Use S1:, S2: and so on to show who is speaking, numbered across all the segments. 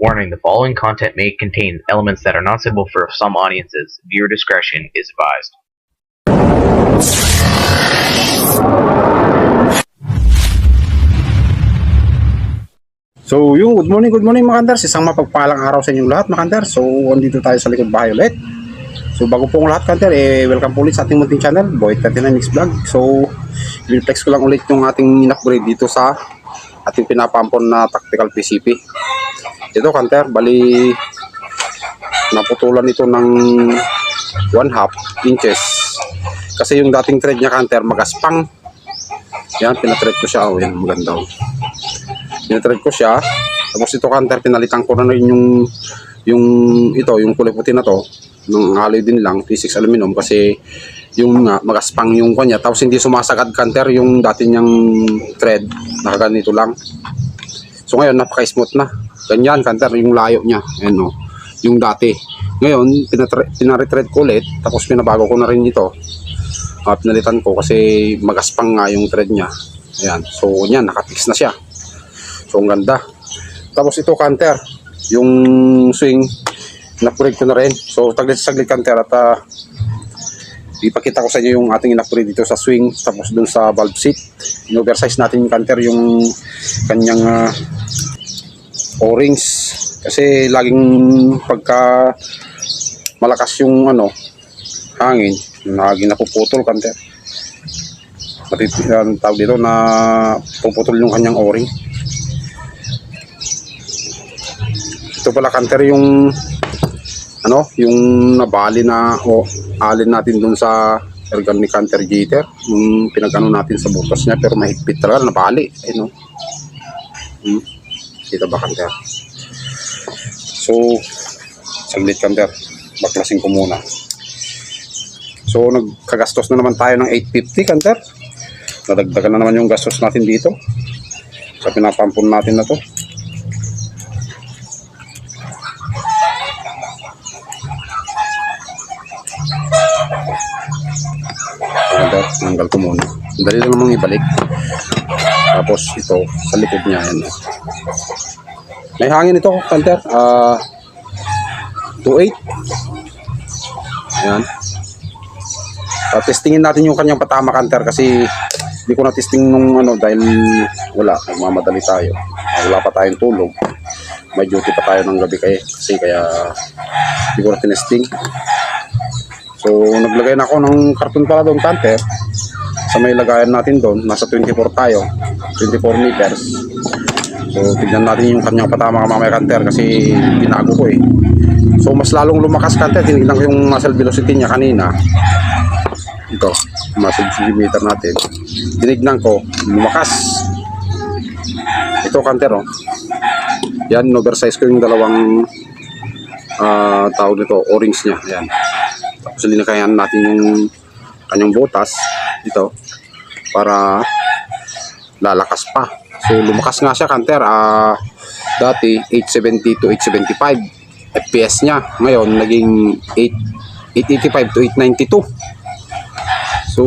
S1: Warning, the following content may contain elements that are not suitable for some audiences. Viewer discretion is advised.
S2: So yung good morning mga kanders. Isang mapagpalang araw sa inyong lahat mga kanders. So andito tayo sa likod bahay ulit. So bago po ang lahat kanders, welcome po ulit sa ating munting channel, Boy 39 Mix Vlog. So i-flex ko lang ulit yung ating in-upgrade dito sa ating pinapampon na tactical PCP. Ito kanders, bali naputulan ito ng 1/2 inches. Kasi yung dating thread niya kanders magaspang. Yan, pinatread ko siya. Yan, maganda. Pinatread ko siya. Tapos ito kanders, pinalitan ko na rin yung kulay puti na to. Nung alloy din lang, T6 aluminum kasi yung nga magaspang yung kanya. Tapos hindi sumasagad kanders yung dati niyang thread. Nakaganito lang. So ngayon napaka-smooth na. Ganyan kanders yung layo niya. Ayan o. Yung dati. Ngayon pinaretread ko ulit. Tapos pinabago ko na rin ito. Pinalitan ko kasi magaspang nga yung thread niya. Ayan. So yan, nakapix na siya. So ang ganda. Tapos ito kanders, yung swing in-upgrade ko na rin. So saglit kanders at ipakita ko sa inyo yung ating in-upgrade dito sa swing. Tapos dun sa valve seat, in-oversize natin kanders yung kanyang o-rings. Kasi laging pagka malakas yung hangin, laging napuputol kanders. Tawag dito na puputol yung kanyang o-ring. Ito pala kanders yung yung nabali na alin natin dun sa ergonomic counter jitter, yung pinagano natin sa butas niya, pero mahigpit talaga, nabali. Ayun, kita ba kanders? So saglit kanders, baklasin ko muna. So nagkagastos na naman tayo ng 850 kanders. Nadagdagan na naman yung gastos natin dito sa pinapampon natin na to. Tanggal ko muna. Dali lang namang ibalik. Tapos ito sa likod niya yan. May hangin ito kanders. 2.8. Ayan. Testingin natin yung kanyang patama kanders kasi hindi ko na testing nung dahil wala, nagmamadali tayo. Wala pa tayong tulog. May duty pa tayo ng gabi kasi kaya hindi ko na tinesting. So naglagay na ako ng karton pala doon kanders. Sa may lagayan natin doon, nasa 24 tayo, 24 meters. So tignan natin yung kanyang patama mamaya kanders kasi binago ko So mas lalong lumakas kanders. Tinignan ko yung muzzle velocity niya kanina. Ito, muzzle centimeter natin. Tinignan ko, lumakas. Ito kanders Yan, oversize ko yung dalawang tawag nito, o-rings niya. Ayan. Tapos linakayan natin yung kanyang butas dito para lalakas pa. So lumakas nga siya kanders. Dati 870 to 875 FPS niya. Ngayon naging 885 to 892. So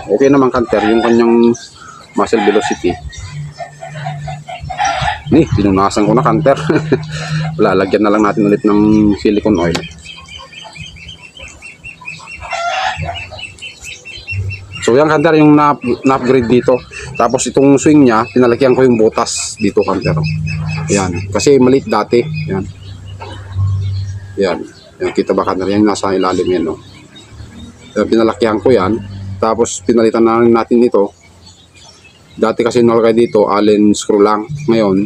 S2: okay naman kanders yung kanyang muzzle velocity. Pinunasan ko na kanders. Wala, lagyan na lang natin ulit ng silicone oil. So yan kanders yung na-upgrade dito. Tapos itong swing niya, pinalagyan ko yung butas dito kanders. Ayan, kasi maliit dati. Ayan. Ayan, kita ba kanders? Yan nasa ilalim yan. Pinalagyan ko yan. Tapos pinalitan na natin ito. Dati kasi nalagay dito, allen screw lang. Ngayon,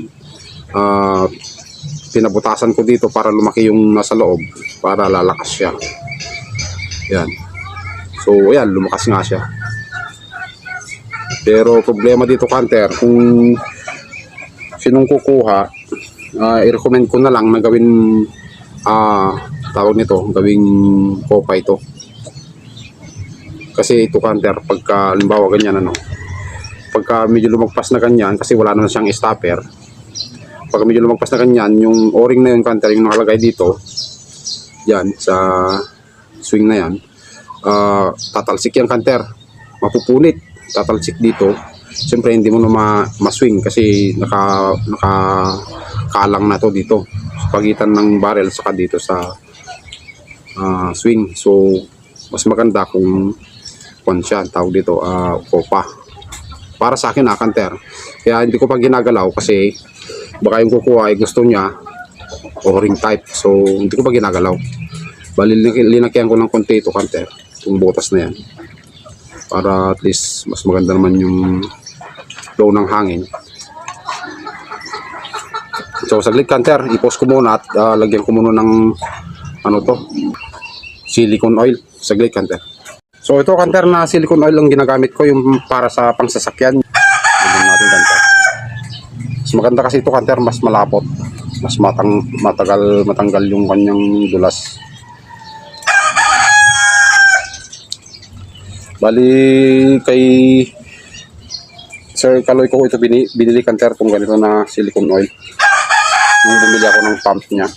S2: pinabutasan ko dito para lumaki yung nasa loob. Para lalakas siya. Ayan. So ayan, lumakas nga siya. Pero problema dito kanders, kung sinong kukuha, i-recommend ko na lang na gawin tawag nito, gawing kopa ito. Kasi ito kanders, pagka halimbawa ganyan pagka medyo lumagpas na ganyan, kasi wala na siyang stopper. Pagka medyo lumagpas na ganyan, yung o-ring na yun kanders, yung nakalagay dito yan sa swing na yan, tatalsik yan kanders, mapupunit, tatalsik dito. Siyempre hindi mo na ma-swing kasi kalang na to dito sa pagitan ng barrel saka dito sa swing. So mas maganda kung siya tawag dito, kopa para sa akin, kanter. Kaya hindi ko pa ginagalaw kasi baka yung kukuha ay gusto niya o-ring type, so hindi ko pa ginagalaw. Bali linakyan ko ng konti ito, kanter, yung butas na yan, para at least mas maganda naman yung flow ng hangin. So saglit, kanter, i-pause ko muna at lagyan ko muna ng silicone oil. Saglit, kanter. So ito, kanter, na silicone oil ang ginagamit ko, yung para sa pangsasakyan. Lagyan natin, kanter. Mas maganda kasi ito, kanter, mas malapot, mas matanggal yung kanyang dulas. Bali kay Sir Kaloy ko ito binili, kanter, kung ganito na silicone oil nung bumili ako ng pump niya.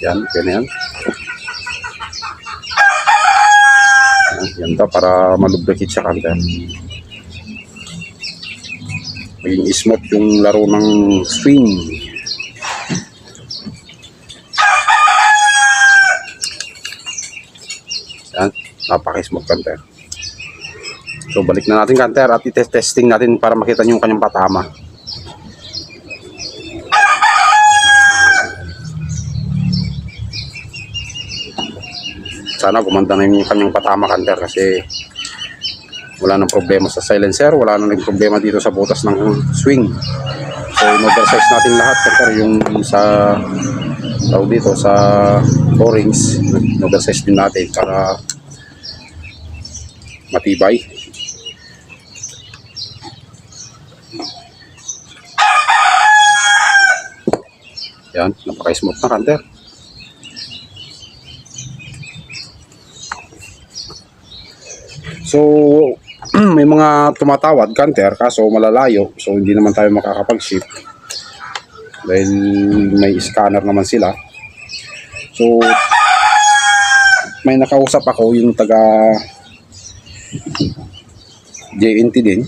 S2: Yan, ganyan. Yan daw, para malubricate siya, kanter. Maging smooth yung laro ng swing. Yan, napaka-smooth, kanter. So balik na natin, kanter, at i-testing natin para makita nyo yung kanyang patama. Sana gumanda na yung kanyang patama, kanter, kasi wala nang problema sa silencer, wala nang problema dito sa butas ng swing. So in-oversize natin lahat, kanter, yung sa dito sa o-rings, in-oversize din natin para matibay. Yan, napaka-smooth na, kanter. So may mga tumatawad, kanter, kaso malalayo, so hindi naman tayo makakapag-ship dahil may scanner naman sila. So may nakausap ako, yung taga JNT din,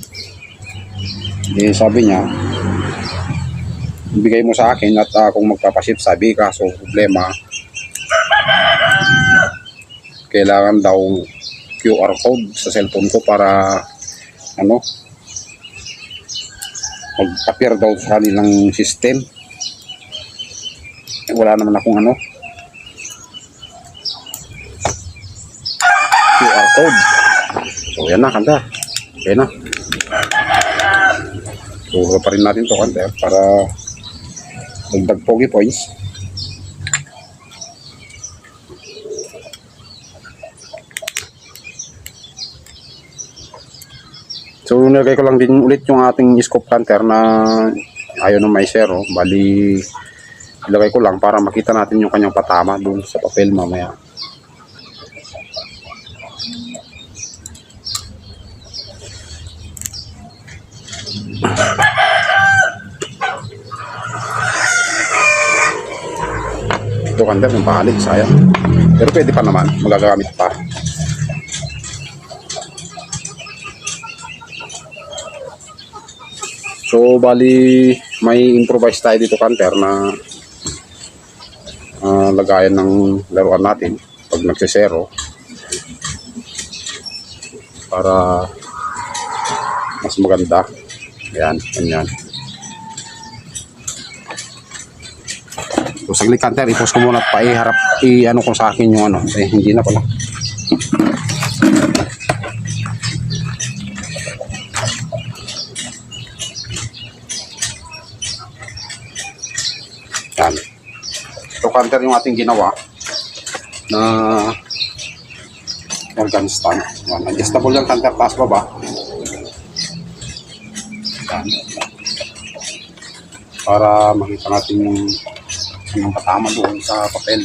S2: sabi niya ibigay mo sa akin at kung magpapaship, sabi, kaso problema kailangan daw QR code sa cellphone ko para mag-appear daw sa kanilang system. Wala naman akong QR code. So yan na, kanta. Okay na. So pa rin natin to, kanta, para dagdag pogi points. So nilagay ko lang din ulit yung ating scope, kanter, na ayaw ng may zero. Bali ilagay ko lang para makita natin yung kanyang patama dun sa papel mamaya. Ito, kanter, yung pahalik, sayang. Pero pwede pa naman, magagamit pa. So bali may improvise tayo dito, kanter, na lagayan ng laruan natin pag nagsisero para mas maganda. Yan, ganyan. So saglit, kanter, i-post ko muna at paiharap, ko sa akin yung hindi na pala. Yan. Ito, kanter, yung ating ginawa na organ stand. Yan. Adjustable yung, kanter, taas baba. Yan. Para makita natin yung patama doon sa papel.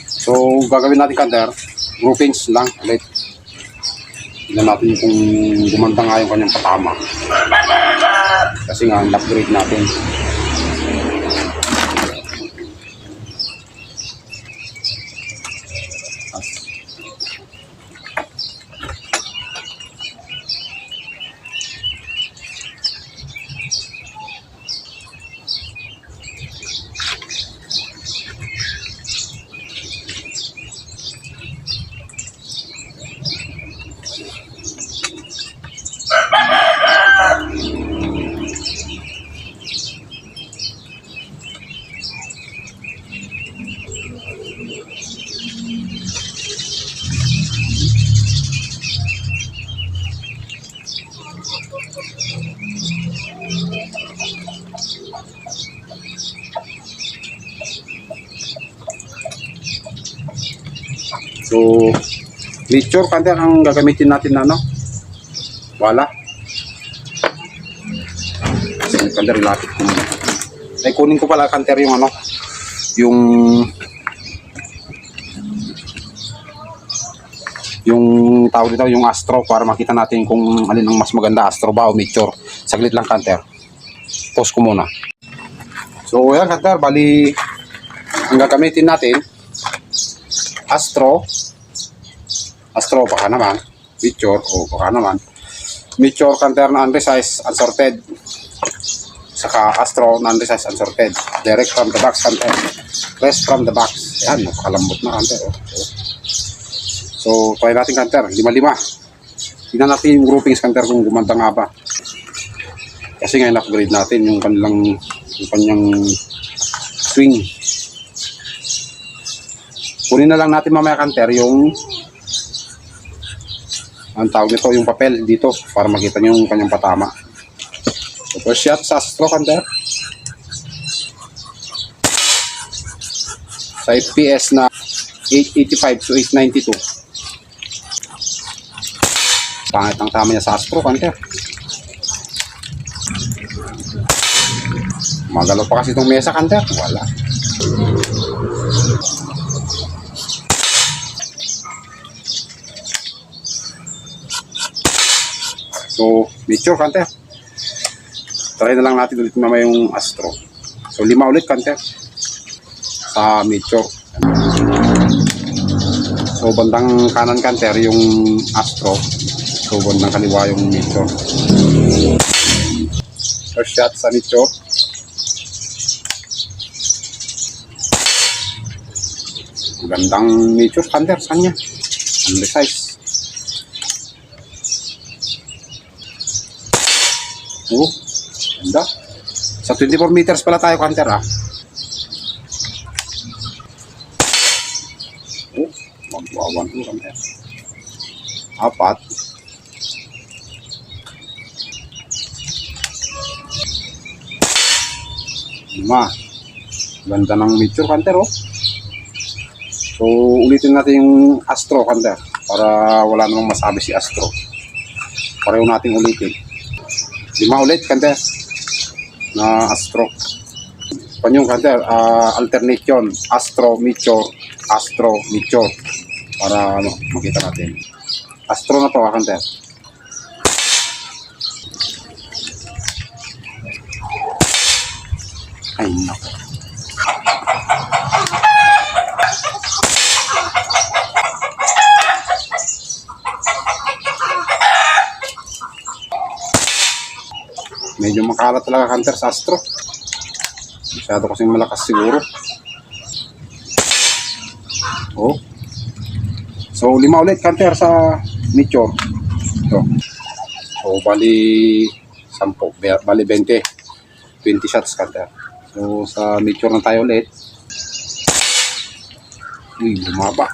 S2: So gagawin natin, kanter, groupings lang ulit. Tignan natin kung gumanda nga yung kanyang patama, kasi nga upgrade natin. So, nature kanter ang gagamitin natin na ano? Wala. So, kanter, ilapit ko muna. Ay, kunin ko pala kanter yung ano, yung tawag dito, yung Astro, para makita natin kung alin ang mas maganda, Astro ba o Nature. Saglit lang kanter. Pause ko muna. So, yan kanter, bali ang gagamitin natin Astro baka naman, Nature o baka naman Nature kanter na unresized, unsorted, saka Astro na unresized, unsorted, direct from the box kanter, fresh from the box. Yan, napakalambot na kanter. So, try natin kanter, 5-5. Tingnan natin yung groupings kanter kung gumanda nga ba. Kasi ngayon upgrade natin yung kanyang swing. Kunin na lang natin mamaya kanter yung ang tawag nito, yung papel dito para makita nyo yung kanyang patama. So, first shot sa Astro kanter. Sa FPS na 885 to 892. Pangit ang tama niya sa Astro kanter. Magalaw pa kasi itong mesa kanter. Wala. So, Nature kanter. Try na lang natin ulit mamaya yung Astro. So, 5 ulit kanter sa Nature. So, bandang kanan kanter yung Astro. So, bandang kaliwa yung Nature. First shot sa Nature. Gandang Nature kanter sa kanya. Unresized. Oh, ganda. Sa 24 meters pala tayo kanter ah. Oh, magwawan ko kanter. 4. 5. Ganda ng Nature kanter oh. So, ulitin natin yung Astro kanter para wala namang masabi si Astro. Pareho natin ulitin. 5 ulit kanter na Astro. Panyong kanter, alternation Astro, Nature, para makita natin. Astro na to kanter. Ay nako. Medyo makalat talaga kanter sa Astro. Masyado kasing malakas siguro. Oh. So, 5 ulit kanter sa Nature. Ito. So, bali 10. Bali 20. 20 shots kanter. So, sa Nature na tayo ulit. Uy, bumaba.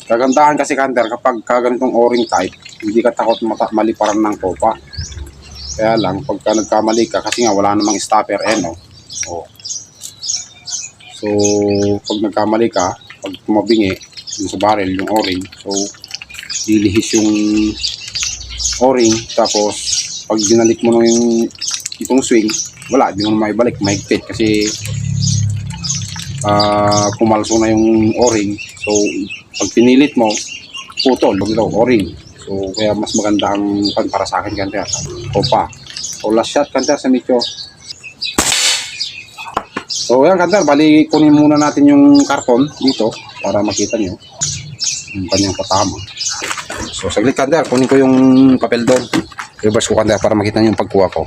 S2: Kagandahan kasi kanter kapag ganitong o-ring type, hindi ka takot maliparan ng topa. Kaya lang, pagka nagkamali ka, kasi nga wala namang stopper no? Oh. So, pag nagkamali ka, pag tumabingi yung sa barrel, yung o-ring, so, lilihis yung o-ring, tapos, pag dinalik mo yung itong swing, wala, di mo na maibalik, mahigpit, kasi pumalso na yung o-ring, so, pag pinilit mo, putol, o-ring. So, kaya mas maganda ang para sa akin kanter. Topa. So, last shot kanter sa Nature. So, yan kanter, bali kunin muna natin yung karton dito para makita nyo yung kanyang patama. So, saglit kanter, kunin ko yung papel doon. Reverse ko kanter para makita nyo yung pagkuha ko.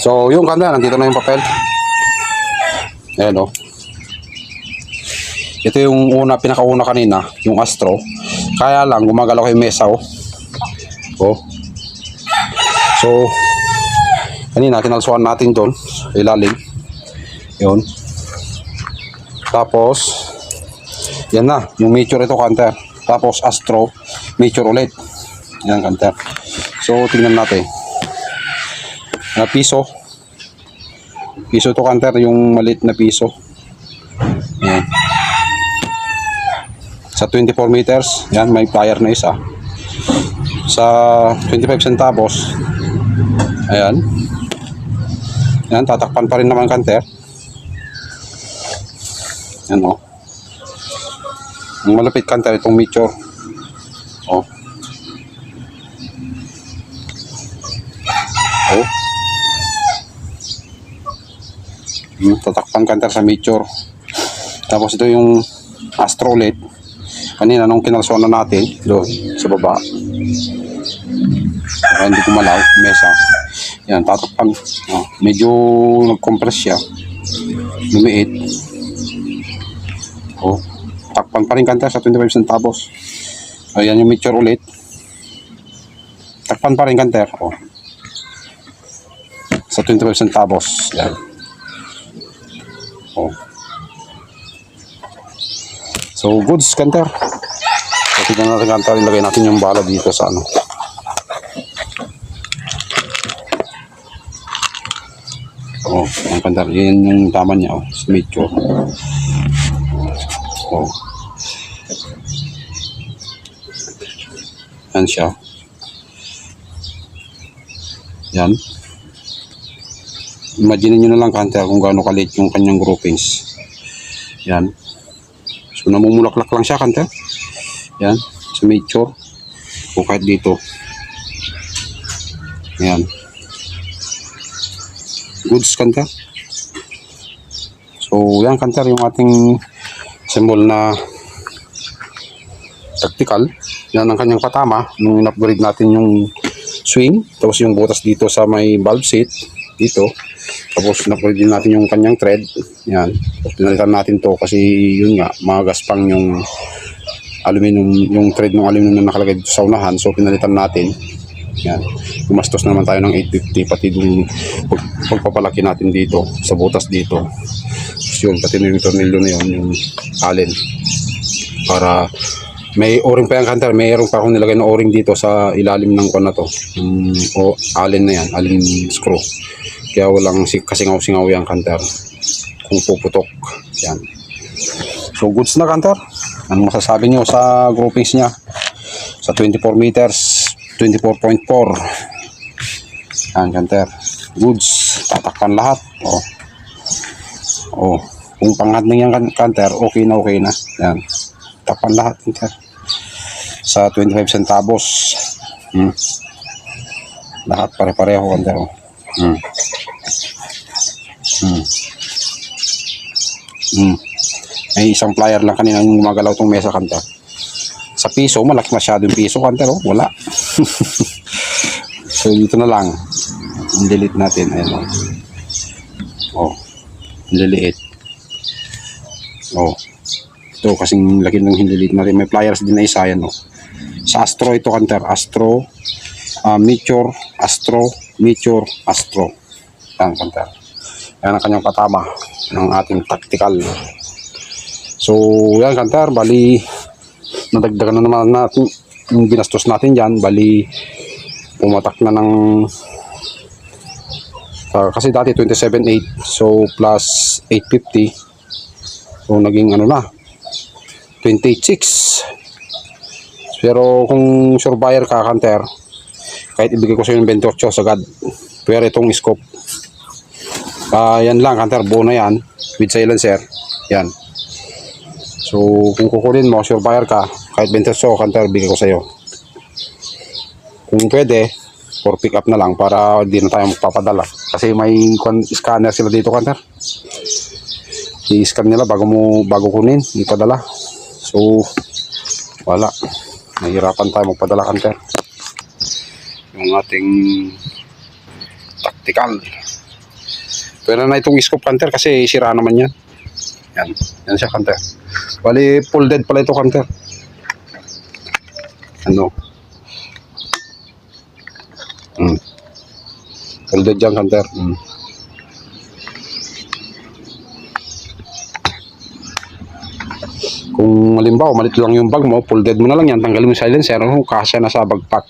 S2: So, yung kanter, nandito na yung papel. Ayan o. Ito yung pinakauna kanina, yung Astro. Kaya lang, gumagalaw ko yung mesa o. Oh. So, Kanina, kinalsuan natin doon. Sa ilalim. Yun. Tapos, yan na. Yung mature ito, kanter. Tapos, Astro, mature ulit. Yan, kanter. So, tingnan natin. Piso. Piso ito, kanter. Yung maliit na piso. Yan. Sa 24 meters, yan, may plier na isa. Sa 25 centavos, ayan. Yan, tatakpan pa rin naman, kanter. Yan, o. Ang malapit, kanter, itong mature. O. O. Tatakpan, kanter, sa mature. Tapos ito yung Astro ulit. Kanina nung kinalsuan na natin doon sa baba. Hindi kumalaw, mesa. Yan, tatakpan. Medyo nag-compress siya. Lumiit. Takpan pa rin, kanter, sa 25 centavos. Ayan yung mature ulit. Takpan pa rin, kanter. Sa 25 centavos. Yan. So, goods, kanter. So, tignan natin, kanter. Ilagay natin yung bala dito sa ano. Ang kanter. Yan yung tama niya, sa mature. Yan siya. Yan. Imagine nyo na lang, kanter, kung gaano kalit yung kanyang groupings. Yan. So, namumulaklak lang siya, kanter. Yan. Sa mature. O kahit dito. Yan. Goods, kanter. So, yan, kanter, yung ating symbol na tactical. Yan ang kanyang patama. Nung in-upgrade natin yung swing. Tapos yung butas dito sa may valve seat. Dito. Tapos in-upgrade din natin yung kanyang thread. Yan. Tapos pinalitan natin to kasi yun nga, magaspang yung aluminum, yung thread ng aluminum na nakalagay dito sa unahan. So pinalitan natin. Yan. Gumastos naman tayo ng 850 pati yung pagpapalaki natin dito sa butas dito. Tapos yun, pati yung tornilyo na yun, yung allen. Para may o-ring pa yan, kanter. Mayroon pa akong nilagay na o-ring dito sa ilalim ng kon na to. O allen na yan, allen screw. Kaya walang kasingaw-singaw yan, kanter. Kung puputok. Yan. So goods na, kanter. Anong masasabi nyo sa groupings niya? Sa 24 meters, 24.4. Yan, kanter. Goods. Tatakpan lahat. Kung pangat na yan, kanter, okay na. Yan. Tatakpan lahat, kanter. Sa 25 centavos. Lahat pare-pareho, kanter. May isang plier lang kanina yung gumagalaw tong mesa, kanter. Sa piso, malaki masyado yung piso, kanter. Wala. So dito na lang. Delete natin. Ayan. Liliit. Ito kasing laki ng hindelete natin. May pliers din na isa. Yan, sa Astro ito, kanter. Astro, mature, Astro, mature, Astro. Yan, kanter. Yan ang kanyang patama ng ating tactical. So, yan, kanter. Bali, nadagdagan na naman natin yung ginastos natin dyan. Bali, pumatak na ng kasi dati 27.8, so plus 850, so naging ano na 28.6. Pero kung sure buyer ka, kanter, kahit ibigay ko sa iyo ng 28 sagad, pero itong scope yan lang, kanter, buo na yan with silencer. Yan. So kung kukunin mo, sure buyer ka, kahit 28, kanter, bigay ko sa iyo. Kung pwede, for pick up na lang para hindi na tayo magpapadala. Kasi may scanner sila dito, kanter. I-scan nila bago kunin, ipadala. So, wala. Nahirapan tayo magpadala, kanter. Yung ating tactical. Pero na itong scope, kanter, kasi sira naman yan. Yan siya, kanter. Bali, full dead pala ito, kanter. Folded yan, Hunter. Kung halimbawa, malit lang yung bag mo, folded mo na lang yan, tanggalin mo yung silencer, kasya na sa bagpack.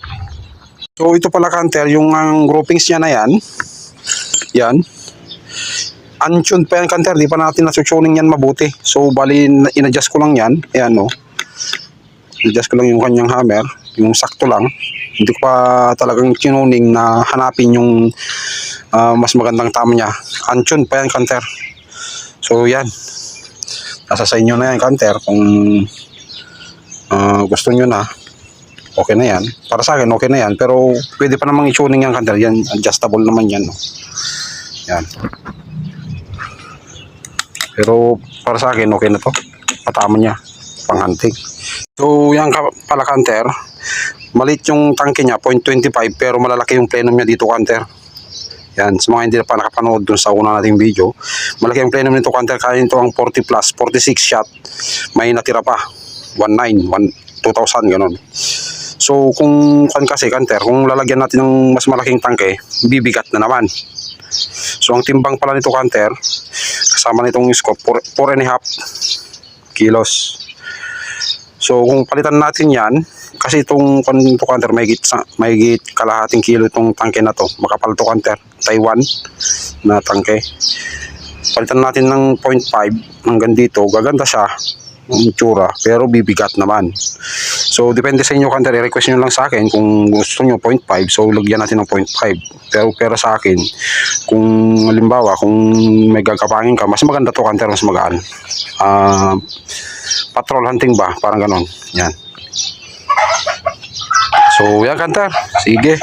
S2: So, ito pala, Hunter, yung ang groupings niya na yan, yan, untuned pa yan, Hunter, di pa natin nasutuning yan mabuti. So, bali, in-adjust ko lang yan, ayan, no. In-adjust ko lang yung kanyang hammer, yung sakto lang. Hindi ko pa talagang tuning na hanapin yung mas magandang tama niya. Untuned pa yan, Hunter. So, yan. Nasa sa inyo na yan, Hunter. Kung gusto nyo na, okay na yan. Para sa akin, okay na yan. Pero pwede pa namang i-tuning yan, Hunter. Yan, adjustable naman yan. No? Yan. Pero para sa akin, okay na to. Patama niya. Panghunting. So, yan pala, Hunter. Malit yung tangke niya, 0.25. Pero malalaki yung plenum niya dito, Hunter. Yan, sa mga hindi na pa nakapanood dun sa una nating video, malaki ang plenum nito, Hunter, kaya nito ang 40 plus, 46 shot, may natira pa, 19, 2,000, ganun. So, kung kasi, Hunter, kung lalagyan natin ng mas malaking tangke, bibigat na naman. So, ang timbang pala nito, Hunter, kasama nitong scope, 4.5 kilos. So, kung palitan natin yan, kasi itong Hunter, may higit kalahating kilo itong tangke na to. Makapal to, Hunter. Taiwan na tangke. Palitan natin ng 0.5 hanggang dito. Gaganda siya ang itsura, pero bibigat naman. So, depende sa inyo, Hunter. I-request nyo lang sa akin kung gusto nyo 0.5. So, lagyan natin ng 0.5. Pero sa akin, kung halimbawa, kung may gagapangin ka, mas maganda to, Hunter. Mas magaan. Patrol hunting ba? Parang ganon. Yan. So, yan, Hunter. Sige.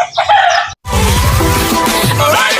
S3: Alright.